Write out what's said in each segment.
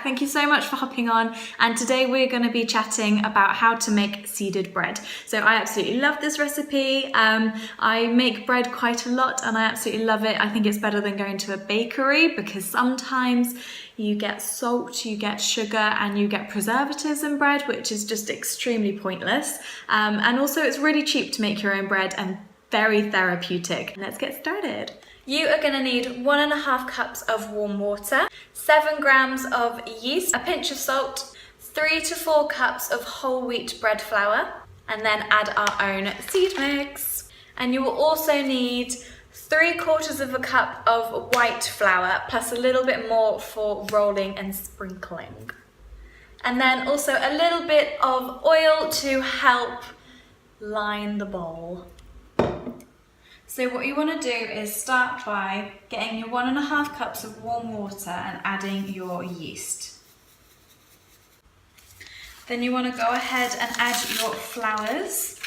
Thank you so much for hopping on. And today we're going to be chatting about how to make seeded bread. So I absolutely love this recipe. I make bread quite a lot and I absolutely love it. I think it's better than going to a bakery because sometimes you get salt, you get sugar, and you get preservatives in bread, which is just extremely pointless. And also it's really cheap to make your own bread and very therapeutic. Let's get started. You are going to need 1.5 cups of warm water, 7 grams of yeast, a pinch of salt, 3 to 4 cups of whole wheat bread flour, and then add our own seed mix. And you will also need 3/4 cup of white flour, plus a little bit more for rolling and sprinkling. And then also a little bit of oil to help line the bowl. So what you want to do is start by getting your 1.5 cups of warm water and adding your yeast. Then you want to go ahead and add your flours.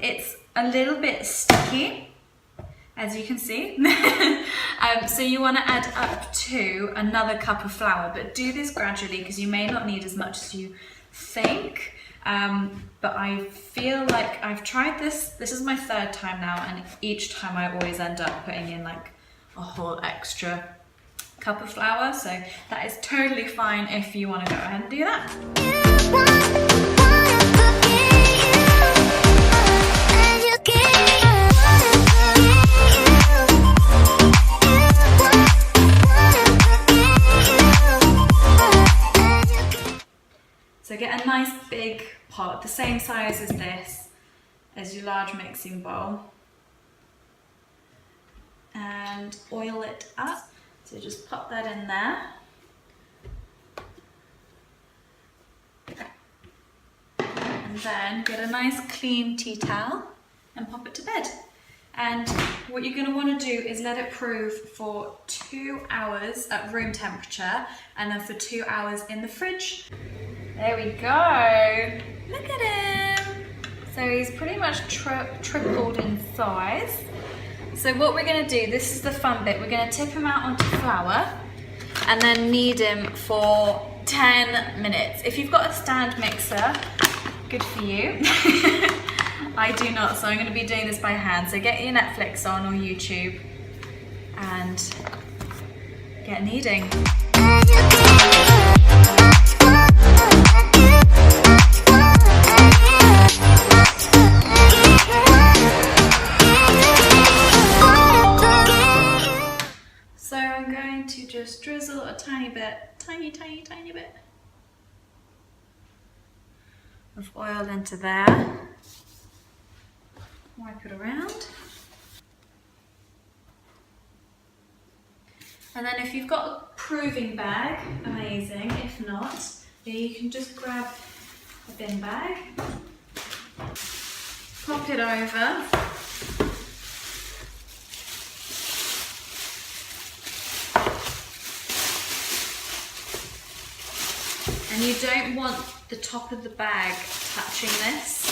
It's a little bit sticky, as you can see. So you want to add up to another cup of flour, but do this gradually because you may not need as much as you think. But I feel like I've tried this is my 3rd time now, and each time I always end up putting in like a whole extra cup of flour, so that is totally fine if you want to go ahead and do that. So get a nice big pot, the same size as this, as your large mixing bowl, and oil it up. So just pop that in there. And then get a nice clean tea towel and pop it to bed. And what you're going to want to do is let it proof for 2 hours at room temperature, and then for 2 hours in the fridge. There we go. Look at him. So he's pretty much tripled in size. So what we're going to do, this is the fun bit, we're going to tip him out onto flour and then knead him for 10 minutes. If you've got a stand mixer, good for you. I do not, so I'm going to be doing this by hand. So get your Netflix on or YouTube and get kneading. So I'm going to just drizzle a tiny bit, tiny bit of oil into there. Wipe it around. And then if you've got a proving bag, amazing. If not, you can just grab a bin bag, pop it over, and you don't want the top of the bag touching this.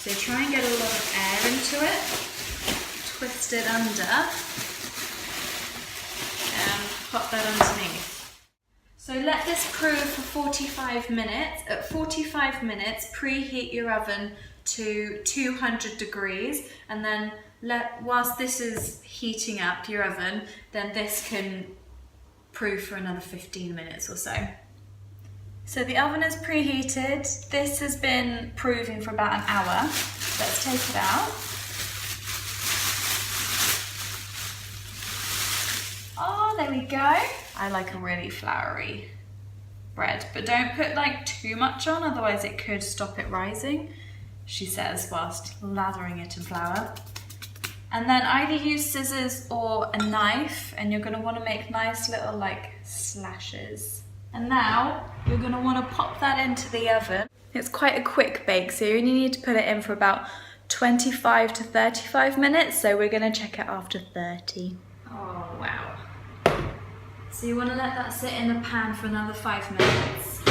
So try and get a lot of air into it, twist it under, and pop that underneath. So let this prove for 45 minutes. At 45 minutes, preheat your oven to 200 degrees, and then whilst this is heating up your oven, then this can prove for another 15 minutes or so. So the oven is preheated. This has been proving for about an hour. Let's take it out. Oh, there we go. I like a really floury bread, but don't put like too much on, otherwise it could stop it rising, she says, whilst lathering it in flour. And then either use scissors or a knife, and you're going to want to make nice little like slashes. And now you're going to want to pop that into the oven. It's quite a quick bake, so you only need to put it in for about 25 to 35 minutes, so we're going to check it after 30. Oh wow. So you want to let that sit in the pan for another 5 minutes.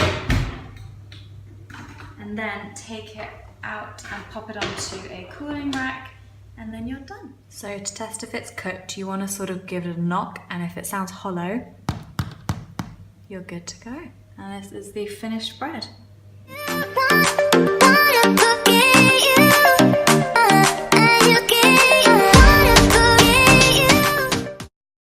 and then take it out and pop it onto a cooling rack, and then you're done. So to test if it's cooked, you want to sort of give it a knock, and if it sounds hollow, you're good to go. And this is the finished bread.